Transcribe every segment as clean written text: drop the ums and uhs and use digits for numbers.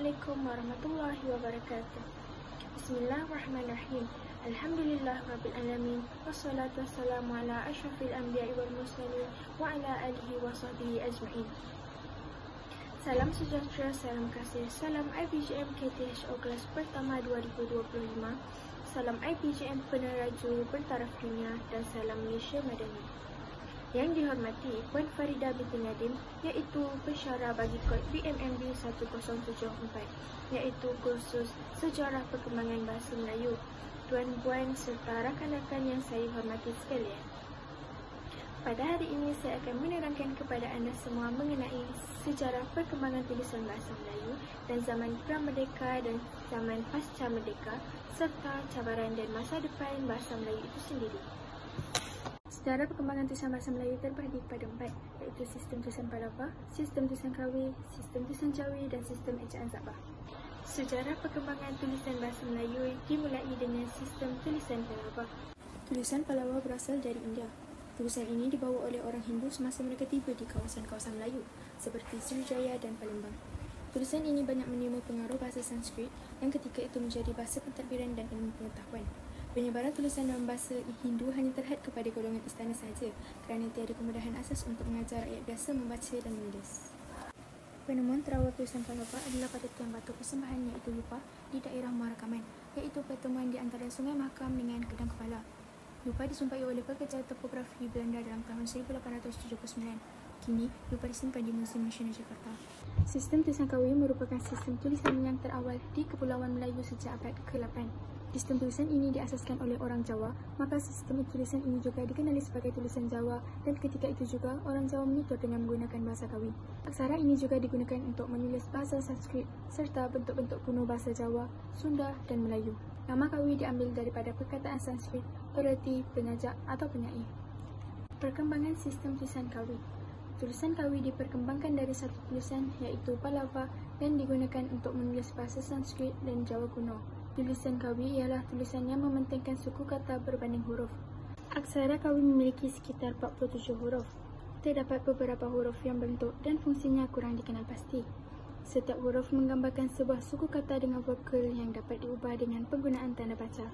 Assalamualaikum warahmatullahi wabarakatuh. Bismillahirrahmanirrahim. Alhamdulillah rabbil alamin. Wassalatu wassalamu ala asyrafil anbiya'i wal mursalin wa ala alihi wa sahbihi ajma'in. Salam sejahtera, salam kasih. Salam IPGM KTHO kelas pertama 2025. Salam IPGM peneraju bertaraf dunia dan salam Malaysia Madani. Yang dihormati Puan Farida binti Nadim, iaitu pensyarah bagi kod BMMB 1074, iaitu kursus Sejarah Perkembangan Bahasa Melayu. Tuan-puan serta rakan-rakan yang saya hormati sekalian. Pada hari ini saya akan menerangkan kepada anda semua mengenai sejarah perkembangan tulisan bahasa Melayu dan zaman pra-merdeka dan zaman pasca merdeka serta cabaran dan masa depan bahasa Melayu itu sendiri. Sejarah perkembangan tulisan bahasa Melayu terbahagi kepada 4, iaitu sistem tulisan Palava, sistem tulisan Kawi, sistem tulisan Jawi dan sistem ejaan Sabah. Sejarah perkembangan tulisan bahasa Melayu dimulai dengan sistem tulisan Palava. Tulisan Palava berasal dari India. Tulisan ini dibawa oleh orang Hindu semasa mereka tiba di kawasan-kawasan Melayu seperti Sriwijaya dan Palembang. Tulisan ini banyak menerima pengaruh bahasa Sanskrit yang ketika itu menjadi bahasa pentadbiran dan ilmu pengetahuan. Penyebaran tulisan dalam bahasa Hindu hanya terhad kepada golongan istana sahaja kerana tiada kemudahan asas untuk mengajar rakyat biasa membaca dan menulis. Penemuan terawal tulisan Palava adalah pada tiang batu persembahan iaitu Yupa di daerah Marakaman, iaitu pertemuan di antara Sungai Mahakam dengan Kedang Kepala. Yupa disumpahi oleh pekerja topografi Belanda dalam tahun 1879. Kini, Yupa disimpan di Museum Nasional Jakarta. Sistem tulisan Kawi merupakan sistem tulisan yang terawal di Kepulauan Melayu sejak abad ke-8. Sistem tulisan ini diasaskan oleh orang Jawa, maka sistem tulisan ini juga dikenali sebagai tulisan Jawa dan ketika itu juga orang Jawa menutur dengan menggunakan bahasa Kawi. Aksara ini juga digunakan untuk menulis bahasa Sanskrit serta bentuk-bentuk kuno bahasa Jawa, Sunda dan Melayu. Nama Kawi diambil daripada perkataan Sanskrit bererti penyajak atau penyair. Perkembangan sistem tulisan Kawi. Tulisan Kawi diperkembangkan dari satu tulisan iaitu Palava dan digunakan untuk menulis bahasa Sanskrit dan Jawa kuno. Tulisan Kawi ialah tulisan yang mementingkan suku kata berbanding huruf. Aksara Kawi memiliki sekitar 47 huruf. Terdapat beberapa huruf yang bentuk dan fungsinya kurang dikenal pasti. Setiap huruf menggambarkan sebuah suku kata dengan vokal yang dapat diubah dengan penggunaan tanda baca.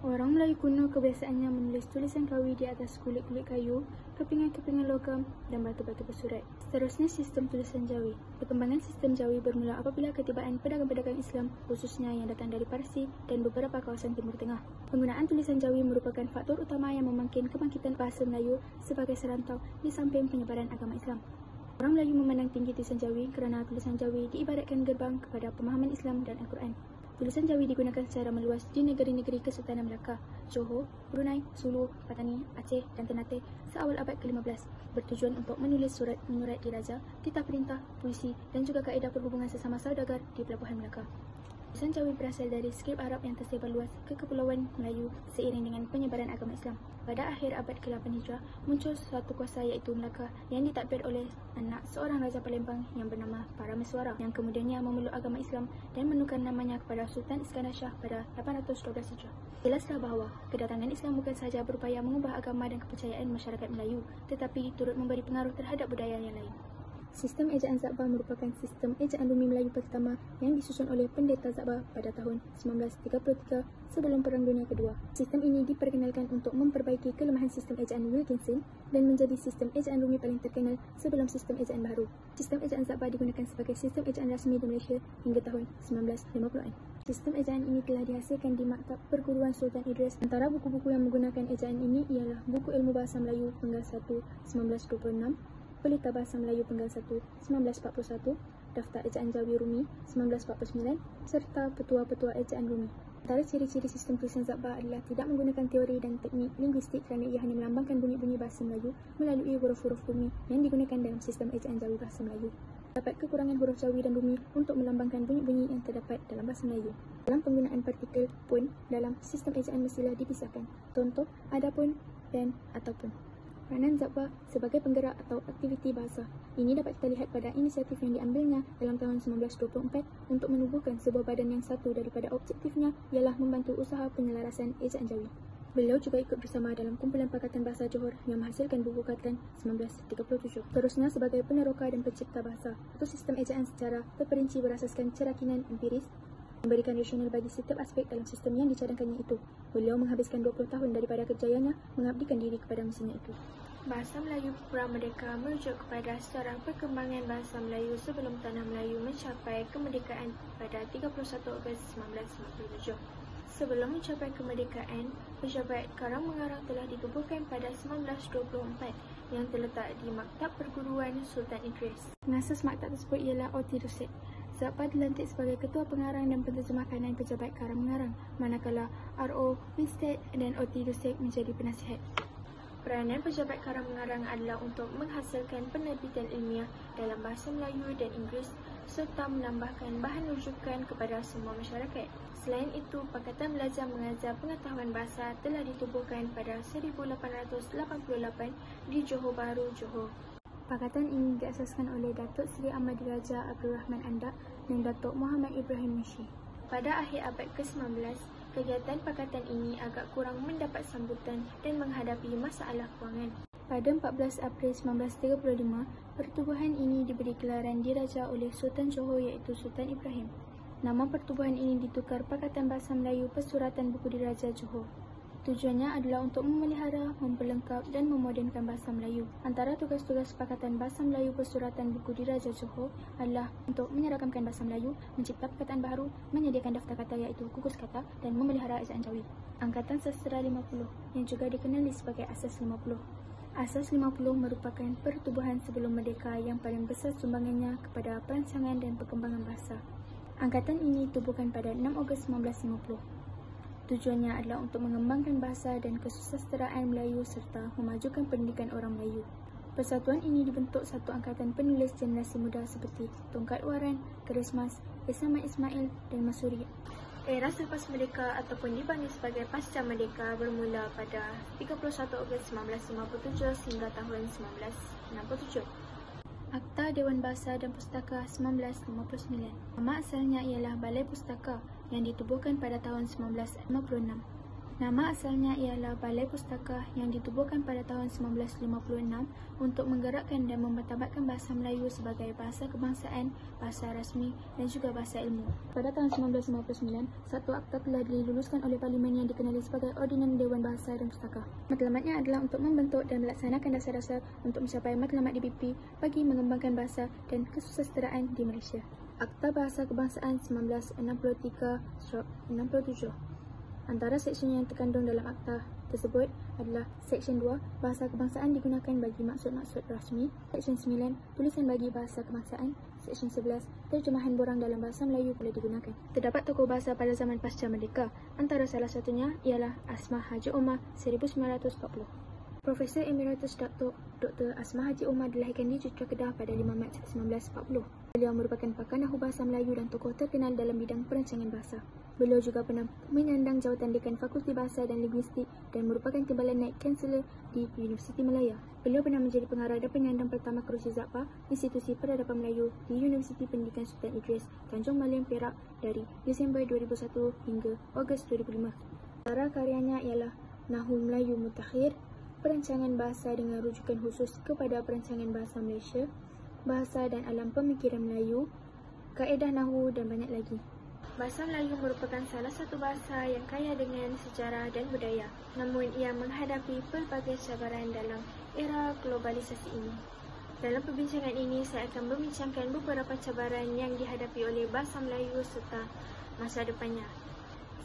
Orang Melayu kuno kebiasaannya menulis tulisan Kawi di atas kulit-kulit kayu, kepingan-kepingan logam dan batu-batu bersurat. Seterusnya sistem tulisan Jawi. Perkembangan sistem Jawi bermula apabila ketibaan pedagang-pedagang Islam khususnya yang datang dari Parsi dan beberapa kawasan Timur Tengah. Penggunaan tulisan Jawi merupakan faktor utama yang memangkin kebangkitan bahasa Melayu sebagai serantau di samping penyebaran agama Islam. Orang Melayu memandang tinggi tulisan Jawi kerana tulisan Jawi diibaratkan gerbang kepada pemahaman Islam dan Al-Quran. Tulisan Jawi digunakan secara meluas di negeri-negeri Kesultanan Melaka, Johor, Brunei, Sulu, Patani, Aceh dan Ternate seawal abad ke-15 bertujuan untuk menulis surat menyurat diraja, titah perintah, puisi dan juga kaedah perhubungan sesama saudagar di pelabuhan Melaka. Tulisan Jawi berasal dari skrip Arab yang tersebar luas ke Kepulauan Melayu seiring dengan penyebaran agama Islam. Pada akhir abad ke-8 Hijrah, muncul suatu kuasa iaitu Melaka yang ditadbir oleh anak seorang Raja Palembang yang bernama Parameswara yang kemudiannya memeluk agama Islam dan menukar namanya kepada Sultan Iskandar Shah pada 812 Hijrah. Jelaslah bahawa kedatangan Islam bukan sahaja berupaya mengubah agama dan kepercayaan masyarakat Melayu, tetapi turut memberi pengaruh terhadap budaya yang lain. Sistem ejaan Sabah merupakan sistem ejaan bumi Melayu pertama yang disusun oleh Pendeta Sabah pada tahun 1933 sebelum Perang Dunia Kedua. Sistem ini diperkenalkan untuk memperbaiki kelemahan sistem ejaan Wilkinson dan menjadi sistem ejaan bumi paling terkenal sebelum sistem ejaan baharu. Sistem ejaan Sabah digunakan sebagai sistem ejaan rasmi di Malaysia hingga tahun 1950-an. Sistem ejaan ini telah dihasilkan di Maktab Perguruan Sultan Idris. Antara buku-buku yang menggunakan ejaan ini ialah Buku Ilmu Bahasa Melayu Penggal 1 1926, Pelita Bahasa Melayu Penggal 1 1941, Daftar Ejaan Jawi Rumi 1949 serta Petua-Petua Ejaan Rumi. Antara ciri-ciri sistem tulisan Sabah adalah tidak menggunakan teori dan teknik linguistik kerana ia hanya melambangkan bunyi-bunyi bahasa Melayu melalui huruf-huruf Rumi yang digunakan dalam sistem ejaan Jawi bahasa Melayu. Terdapat kekurangan huruf Jawi dan Rumi untuk melambangkan bunyi-bunyi yang terdapat dalam bahasa Melayu. Dalam penggunaan partikel pun dalam sistem ejaan mestilah dipisahkan. Contoh, adapun dan ataupun. Peranan Sabah sebagai penggerak atau aktiviti bahasa. Ini dapat kita lihat pada inisiatif yang diambilnya dalam tahun 1924 untuk menubuhkan sebuah badan yang satu daripada objektifnya ialah membantu usaha penyelarasan ejaan Jawi. Beliau juga ikut bersama dalam kumpulan Pakatan Bahasa Johor yang menghasilkan buku Katan 1937. Terusnya sebagai peneroka dan pencipta bahasa atau sistem ejaan secara terperinci berasaskan cerakinan empiris, memberikan rasional bagi setiap aspek dalam sistem yang dicadangkannya itu. Beliau menghabiskan 20 tahun daripada kerjayanya mengabdikan diri kepada mesinnya itu. Bahasa Melayu pra-merdeka merujuk kepada sejarah perkembangan bahasa Melayu sebelum tanah Melayu mencapai kemerdekaan pada 31 Ogos 1957. Sebelum mencapai kemerdekaan, Pejabat Karang Mengarang telah ditubuhkan pada 1924 yang terletak di Maktab Perguruan Sultan Idris. Pengasas maktab tersebut ialah Oti Dusek. Zappa dilantik sebagai Ketua Pengarang dan Penterjemah Kanan Pejabat Karang Mengarang, manakala R.O. Winstead dan Oti Dusek menjadi penasihat. Peranan Pejabat Karang Mengarang adalah untuk menghasilkan penerbitan ilmiah dalam bahasa Melayu dan Inggeris serta menambahkan bahan rujukan kepada semua masyarakat. Selain itu, Pakatan Belajar Mengajar Pengetahuan Bahasa telah ditubuhkan pada 1888 di Johor Bahru, Johor. Pakatan ini diasaskan oleh Datuk Seri Ahmadi Raja Abdul Rahman Andak dan Datuk Muhammad Ibrahim Mushi. Pada akhir abad ke-19, kegiatan pakatan ini agak kurang mendapat sambutan dan menghadapi masalah kewangan. Pada 14 April 1935, pertubuhan ini diberi gelaran diraja oleh Sultan Johor iaitu Sultan Ibrahim. Nama pertubuhan ini ditukar Pakatan Bahasa Melayu Persuratan Buku Diraja Johor. Tujuannya adalah untuk memelihara, memperlengkap dan memodernkan bahasa Melayu. Antara tugas-tugas Pakatan Bahasa Melayu Persuratan Buku Diraja Johor adalah untuk menyeragamkan bahasa Melayu, mencipta perkataan baru, menyediakan daftar kata iaitu gugus kata dan memelihara ejaan Jawi. Angkatan Sastera 50 yang juga dikenali sebagai Asas 50. Asas 50 merupakan pertubuhan sebelum merdeka yang paling besar sumbangannya kepada perancangan dan perkembangan bahasa. Angkatan ini ditubuhkan pada 6 Ogos 1950. Tujuannya adalah untuk mengembangkan bahasa dan kesusasteraan Melayu serta memajukan pendidikan orang Melayu. Persatuan ini dibentuk satu angkatan penulis generasi muda seperti Tongkat Waran, Kerismas, Isamat Ismail dan Masuri. Era selepas merdeka ataupun dipanggil sebagai pasca merdeka bermula pada 31 Ogos 1957 hingga tahun 1967. Akta Dewan Bahasa dan Pustaka 1959. Nama asalnya ialah Balai Pustaka yang ditubuhkan pada tahun 1956. Nama asalnya ialah Balai Pustaka yang ditubuhkan pada tahun 1956 untuk menggerakkan dan memartabatkan bahasa Melayu sebagai bahasa kebangsaan, bahasa rasmi dan juga bahasa ilmu. Pada tahun 1959, satu akta telah diluluskan oleh Parlimen yang dikenali sebagai Ordinan Dewan Bahasa dan Pustaka. Matlamatnya adalah untuk membentuk dan melaksanakan dasar-dasar untuk mencapai matlamat DBP bagi mengembangkan bahasa dan kesusasteraan di Malaysia. Akta Bahasa Kebangsaan 1963/67. Antara seksyen yang terkandung dalam akta tersebut adalah Seksyen 2, Bahasa Kebangsaan digunakan bagi maksud-maksud rasmi. Seksyen 9, Tulisan bagi bahasa kebangsaan. Seksyen 11, Terjemahan borang dalam bahasa Melayu boleh digunakan. Terdapat tokoh bahasa pada zaman pasca merdeka. Antara salah satunya ialah Asmah Haji Omar 1940. Profesor Emeritus Dr. Asmah Haji Omar dilahirkan di Jutra Kedah pada 5 Mac 1940. Beliau merupakan pakar Nahu Bahasa Melayu dan tokoh terkenal dalam bidang perancangan bahasa. Beliau juga pernah menyandang jawatan Dekan Fakulti Bahasa dan Linguistik dan merupakan timbalan naik kansela di Universiti Malaya. Beliau pernah menjadi pengarah dan penyandang pertama kerusi Zappa, Institusi Peradaban Melayu di Universiti Pendidikan Sultan Idris, Tanjung Malian, Perak dari Disember 2001 hingga Ogos 2005. Antara karyanya ialah Nahu Melayu Mutakhir, Perancangan Bahasa dengan rujukan khusus kepada perancangan bahasa Malaysia, Bahasa dan Alam Pemikiran Melayu, Kaedah Nahu dan banyak lagi. Bahasa Melayu merupakan salah satu bahasa yang kaya dengan sejarah dan budaya, namun ia menghadapi pelbagai cabaran dalam era globalisasi ini. Dalam perbincangan ini, saya akan membincangkan beberapa cabaran yang dihadapi oleh bahasa Melayu serta masa depannya.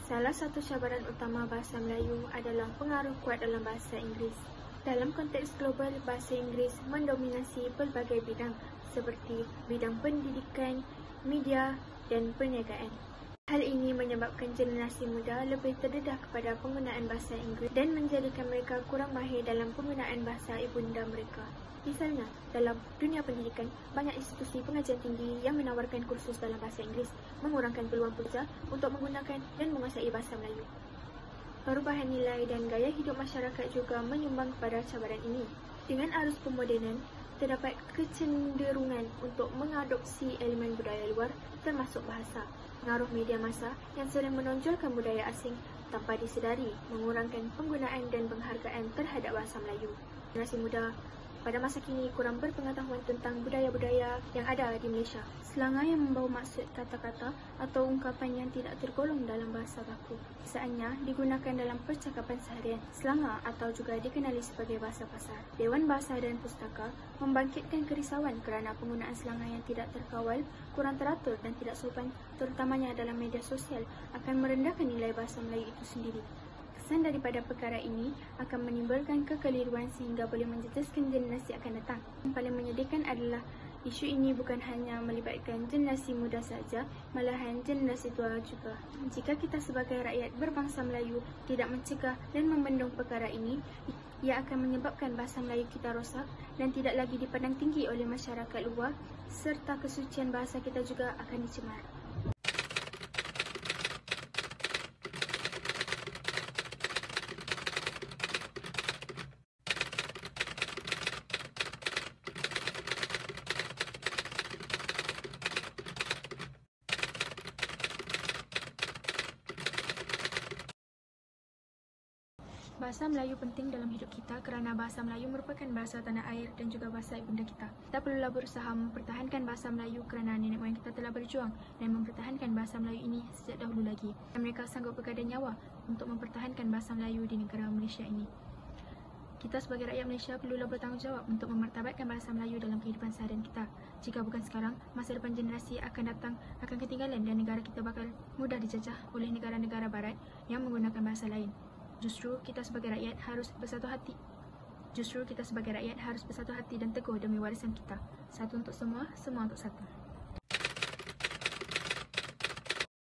Salah satu cabaran utama bahasa Melayu adalah pengaruh kuat dalam bahasa Inggeris. Dalam konteks global, bahasa Inggeris mendominasi pelbagai bidang seperti bidang pendidikan, media dan perniagaan. Hal ini menyebabkan generasi muda lebih terdedah kepada penggunaan bahasa Inggeris dan menjadikan mereka kurang mahir dalam penggunaan bahasa ibunda mereka. Misalnya, dalam dunia pendidikan, banyak institusi pengajian tinggi yang menawarkan kursus dalam bahasa Inggeris, mengurangkan peluang pelajar untuk menggunakan dan menguasai bahasa Melayu. Perubahan nilai dan gaya hidup masyarakat juga menyumbang kepada cabaran ini. Dengan arus pemodenan, terdapat kecenderungan untuk mengadopsi elemen budaya luar termasuk bahasa. Pengaruh media massa yang sering menonjolkan budaya asing tanpa disedari mengurangkan penggunaan dan penghargaan terhadap bahasa Melayu. Generasi muda pada masa kini kurang berpengetahuan tentang budaya-budaya yang ada di Malaysia. Selangor yang membawa maksud kata-kata atau ungkapan yang tidak tergolong dalam bahasa baku. Biasanya digunakan dalam percakapan seharian. Selangor atau juga dikenali sebagai bahasa pasar. Dewan Bahasa dan Pustaka membangkitkan kerisauan kerana penggunaan selangor yang tidak terkawal, kurang teratur dan tidak sopan, terutamanya dalam media sosial, akan merendahkan nilai bahasa Melayu itu sendiri. Kesan daripada perkara ini akan menimbulkan kekeliruan sehingga boleh menjejaskan generasi akan datang. Yang paling menyedihkan adalah isu ini bukan hanya melibatkan generasi muda saja, malahan generasi tua juga. Jika kita sebagai rakyat berbangsa Melayu tidak mencegah dan membendung perkara ini, ia akan menyebabkan bahasa Melayu kita rosak dan tidak lagi dipandang tinggi oleh masyarakat luar, serta kesucian bahasa kita juga akan dicemar. Bahasa Melayu penting dalam hidup kita kerana bahasa Melayu merupakan bahasa tanah air dan juga bahasa ibunda kita. Kita perlulah berusaha mempertahankan bahasa Melayu kerana nenek moyang kita telah berjuang dan mempertahankan bahasa Melayu ini sejak dahulu lagi. Dan mereka sanggup bergadai nyawa untuk mempertahankan bahasa Melayu di negara Malaysia ini. Kita sebagai rakyat Malaysia perlulah bertanggungjawab untuk memartabatkan bahasa Melayu dalam kehidupan seharian kita. Jika bukan sekarang, masa depan generasi akan datang akan ketinggalan dan negara kita bakal mudah dijajah oleh negara-negara barat yang menggunakan bahasa lain. Justru kita sebagai rakyat harus bersatu hati dan teguh demi warisan kita. Satu untuk semua, semua untuk satu.